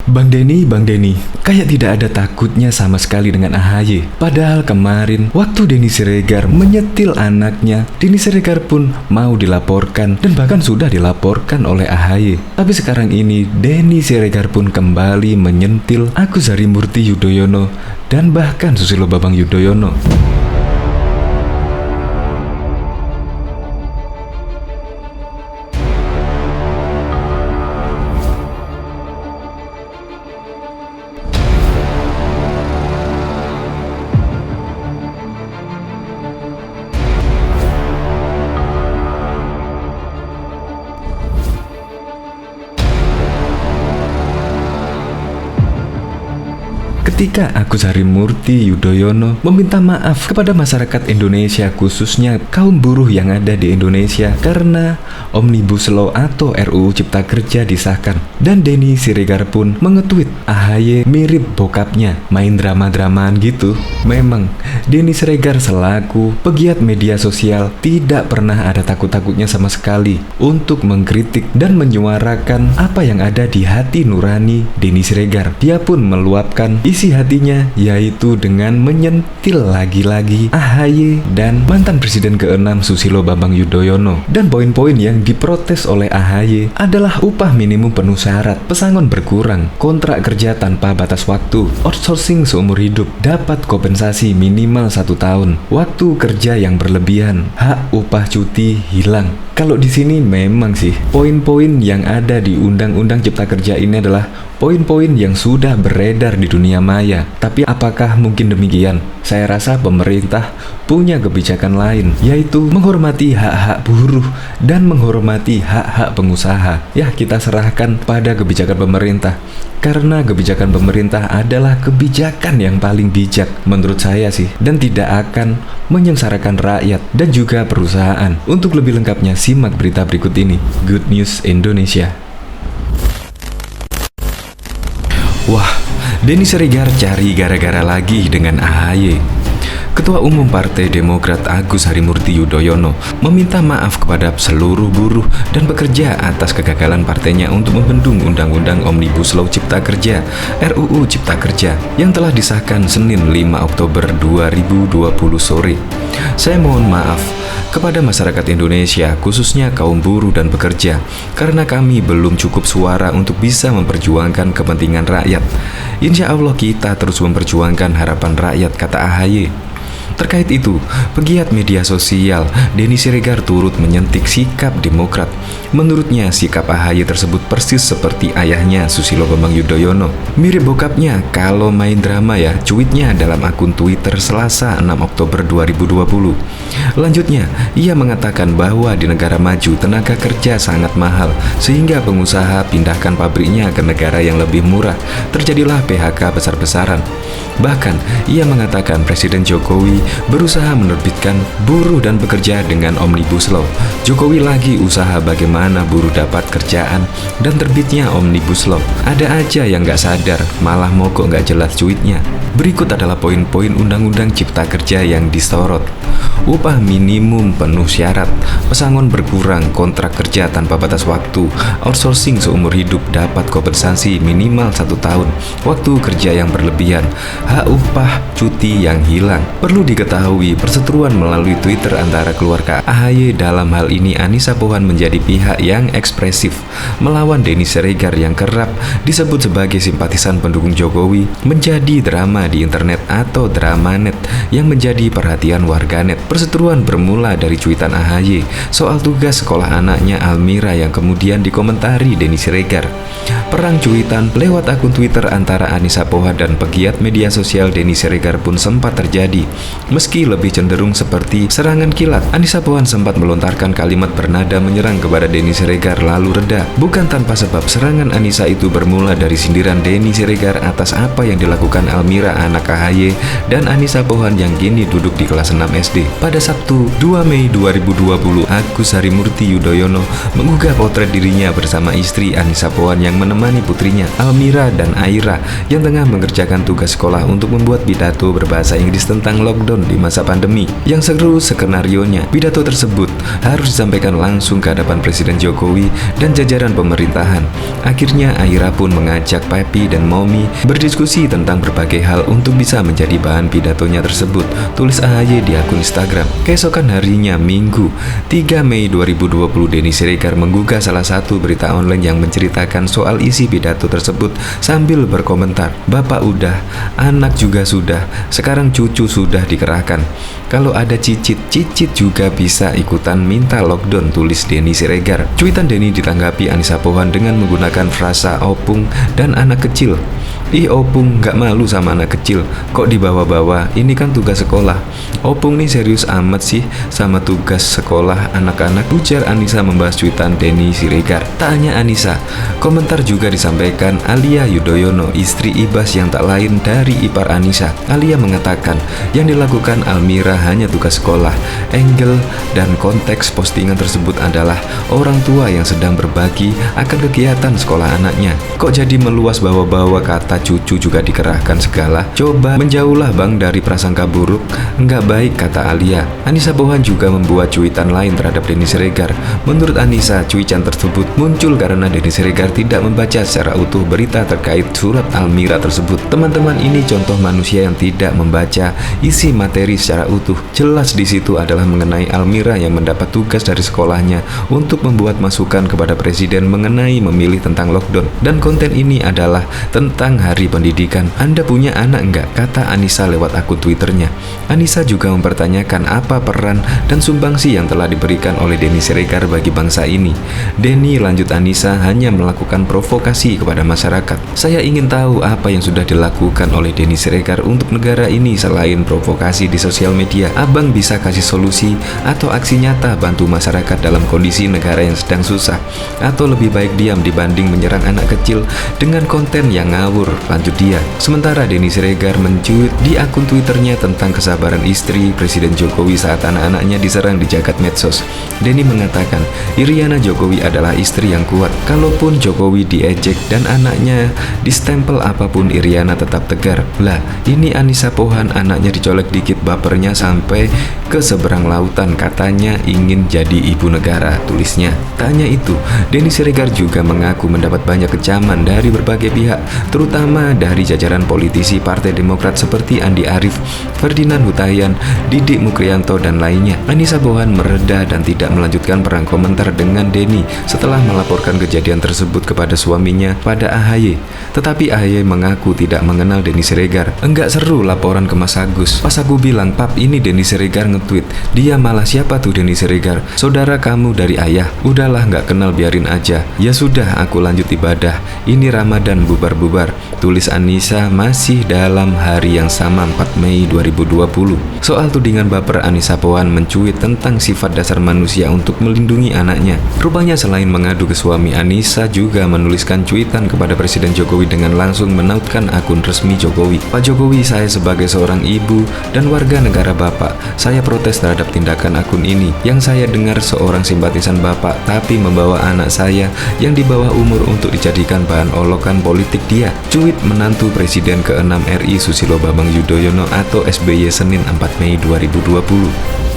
Bang Denny, kayak tidak ada takutnya sama sekali dengan AHY. Padahal kemarin, waktu Denny Siregar menyetil anaknya, Denny Siregar pun mau dilaporkan dan bahkan sudah dilaporkan oleh AHY. Tapi sekarang ini, Denny Siregar pun kembali menyentil Agus Harimurti Yudhoyono dan bahkan Susilo Bambang Yudhoyono. Ketika Agus Harimurti Yudhoyono meminta maaf kepada masyarakat Indonesia, khususnya kaum buruh yang ada di Indonesia karena Omnibus Law atau RUU Cipta Kerja disahkan. Dan Denny Siregar pun mengetweet AHY mirip bokapnya, main drama-dramaan gitu. Memang Denny Siregar selaku pegiat media sosial tidak pernah ada takut-takutnya sama sekali untuk mengkritik dan menyuarakan apa yang ada di hati nurani Denny Siregar. Dia pun meluapkan isi hatinya, yaitu dengan menyentil lagi-lagi AHY dan mantan Presiden ke-6 Susilo Bambang Yudhoyono. Dan poin-poin yang diprotes oleh AHY adalah upah minimum penuh syarat, pesangon berkurang, kontrak kerja tanpa batas waktu, outsourcing seumur hidup, dapat kompensasi minimal 1 tahun, waktu kerja yang berlebihan, hak upah cuti hilang. Kalau di sini memang sih, poin-poin yang ada di Undang-Undang Cipta Kerja ini adalah poin-poin yang sudah beredar di dunia maya. Tapi apakah mungkin demikian? Saya rasa pemerintah punya kebijakan lain, yaitu menghormati hak-hak buruh dan menghormati hak-hak pengusaha. Ya, kita serahkan pada kebijakan pemerintah, karena kebijakan pemerintah adalah kebijakan yang paling bijak menurut saya sih, dan tidak akan menyengsarakan rakyat dan juga perusahaan. Untuk lebih lengkapnya, simak berita berikut ini. Good News Indonesia. Wah, Denny Siregar cari gara-gara lagi dengan AHY. Ketua Umum Partai Demokrat Agus Harimurti Yudhoyono meminta maaf kepada seluruh buruh dan pekerja atas kegagalan partainya untuk membendung Undang-Undang Omnibus Law Cipta Kerja (RUU Cipta Kerja) yang telah disahkan Senin 5 Oktober 2020 sore. Saya mohon maaf kepada masyarakat Indonesia, khususnya kaum buruh dan pekerja, karena kami belum cukup suara untuk bisa memperjuangkan kepentingan rakyat. Insya Allah kita terus memperjuangkan harapan rakyat, kata AHY. Terkait itu, pegiat media sosial Denny Siregar turut menyentik sikap Demokrat. Menurutnya, sikap AHY tersebut persis seperti ayahnya Susilo Bambang Yudhoyono. Mirip bokapnya kalau main drama ya, cuitnya dalam akun Twitter Selasa 6 Oktober 2020. Lanjutnya, ia mengatakan bahwa di negara maju tenaga kerja sangat mahal, sehingga pengusaha pindahkan pabriknya ke negara yang lebih murah. Terjadilah PHK besar-besaran. Bahkan, ia mengatakan Presiden Jokowi berusaha menerbitkan buruh dan pekerja dengan Omnibus Law. Jokowi lagi usaha bagaimana buruh dapat kerjaan dan terbitnya Omnibus Law. Ada aja yang gak sadar, malah mogok gak jelas cuitnya. Berikut adalah poin-poin Undang-Undang Cipta Kerja yang disorot. Upah minimum penuh syarat, pesangon berkurang, kontrak kerja tanpa batas waktu, outsourcing seumur hidup, dapat kompensasi minimal 1 tahun, waktu kerja yang berlebihan, hak upah cuti yang hilang. Perlu diketahui, perseteruan melalui Twitter antara keluarga AHY, dalam hal ini Anissa Pohan, menjadi pihak yang ekspresif melawan Denny Siregar yang kerap disebut sebagai simpatisan pendukung Jokowi, menjadi drama di internet atau dramanet yang menjadi perhatian warganet. Perseteruan bermula dari cuitan AHY soal tugas sekolah anaknya Almira yang kemudian dikomentari Denny Siregar. Perang cuitan lewat akun Twitter antara Anissa Pohan dan pegiat media sosial Denny Siregar pun sempat terjadi. Meski lebih cenderung seperti serangan kilat, Anissa Pohan sempat melontarkan kalimat bernada menyerang kepada Denny Siregar lalu reda. Bukan tanpa sebab, serangan Anissa itu bermula dari sindiran Denny Siregar atas apa yang dilakukan Almira, anak AHY, dan Anissa Pohan yang kini duduk di kelas 6 SD. Pada Sabtu 2 Mei 2020, Agus Harimurti Yudhoyono mengunggah potret dirinya bersama istri Anissa Pohan yang menemani putrinya Almira dan Aira yang tengah mengerjakan tugas sekolah untuk membuat pidato berbahasa Inggris tentang lockdown lockdown di masa pandemi. Yang seru skenarionya, pidato tersebut harus disampaikan langsung ke hadapan Presiden Jokowi dan jajaran pemerintahan. Akhirnya Aira pun mengajak Papi dan Momi berdiskusi tentang berbagai hal untuk bisa menjadi bahan pidatonya tersebut, tulis AHY di akun Instagram. Keesokan harinya, Minggu 3 Mei 2020, Denny Siregar menggugah salah satu berita online yang menceritakan soal isi pidato tersebut sambil berkomentar, "Bapak udah, anak juga sudah, sekarang cucu sudah dikerahkan. Kalau ada cicit juga bisa ikutan minta lockdown," tulis Denny Siregar. Cuitan Denny ditanggapi Anissa Pohan dengan menggunakan frasa opung dan anak kecil. "Ih opung, gak malu sama anak kecil, kok dibawa-bawa, ini kan tugas sekolah. Opung nih serius amat sih sama tugas sekolah anak-anak," ujar Anissa membahas cuitan Denny Siregar. Tak hanya Anissa, komentar juga disampaikan Alia Yudhoyono, istri Ibas yang tak lain dari ipar Anissa. Alia mengatakan yang dilakukan Almira hanya tugas sekolah. Angle dan konteks postingan tersebut adalah orang tua yang sedang berbagi akan kegiatan sekolah anaknya. Kok jadi meluas bawa-bawa kata cucu juga dikerahkan segala? Coba menjauhlah bang dari prasangka buruk, enggak baik, kata Alia. Anissa Pohan juga membuat cuitan lain terhadap Denny Siregar. Menurut Anissa, cuitan tersebut muncul karena Denny Siregar tidak membaca secara utuh berita terkait surat Almira tersebut. Teman-teman, ini contoh manusia yang tidak membaca isi materi secara utuh. Jelas di situ adalah mengenai Almira yang mendapat tugas dari sekolahnya untuk membuat masukan kepada presiden mengenai memilih tentang lockdown. Dan konten ini adalah tentang Hari Pendidikan. Anda punya anak enggak? Kata Anissa lewat akun Twitternya. Anissa juga mempertanyakan apa peran dan sumbangsi yang telah diberikan oleh Denny Siregar bagi bangsa ini. Denny, lanjut Anissa, hanya melakukan provokasi kepada masyarakat. Saya ingin tahu apa yang sudah dilakukan oleh Denny Siregar untuk negara ini selain provokasi di sosial media. Abang bisa kasih solusi atau aksi nyata bantu masyarakat dalam kondisi negara yang sedang susah, atau lebih baik diam dibanding menyerang anak kecil dengan konten yang ngawur, lanjut dia. Sementara Denny Siregar mencuit di akun Twitternya tentang kesabaran istri Presiden Jokowi saat anak-anaknya diserang di jagat medsos. Denny mengatakan Iriana Jokowi adalah istri yang kuat. Kalaupun Jokowi diejek dan anaknya distempel apapun, Iriana tetap tegar. Lah, ini Anissa Pohan anaknya dicolek dikit bapernya sampai ke seberang lautan, katanya ingin jadi ibu negara, tulisnya. Tak hanya itu, Denny Siregar juga mengaku mendapat banyak kecaman dari berbagai pihak, terutama dari jajaran politisi Partai Demokrat seperti Andi Arief, Ferdinand Hutahian, Didik Mukrianto, dan lainnya. Anissa Pohan mereda dan tidak melanjutkan perang komentar dengan Denny setelah melaporkan kejadian tersebut kepada suaminya pada AHY. Tetapi AHY mengaku tidak mengenal Denny Siregar. Enggak seru laporan ke Mas Agus. Pas aku bilang, "Pap, ini Denny Siregar nge-tweet." Dia malah, "Siapa tuh Denny Siregar? Saudara kamu dari ayah." "Udahlah, nggak kenal, biarin aja." "Ya sudah, aku lanjut ibadah. Ini Ramadan, bubar-bubar," tulis Anissa masih dalam hari yang sama, 4 Mei 2020. Soal tudingan baper, Anissa Pohan mencuit tentang sifat dasar manusia untuk melindungi anaknya. Rupanya selain mengadu ke suami, Anissa juga menuliskan cuitan kepada Presiden Jokowi dengan langsung menautkan akun resmi Jokowi. "Pak Jokowi, saya sebagai seorang ibu dan warga negara Bapak, saya protes terhadap tindakan akun ini. Yang saya dengar seorang simpatisan Bapak tapi membawa anak saya yang di bawah umur untuk dijadikan bahan olokan politik dia." Cuit menantu Presiden ke-6 RI Susilo Bambang Yudhoyono atau SBY, Senin 4 Mei 2020.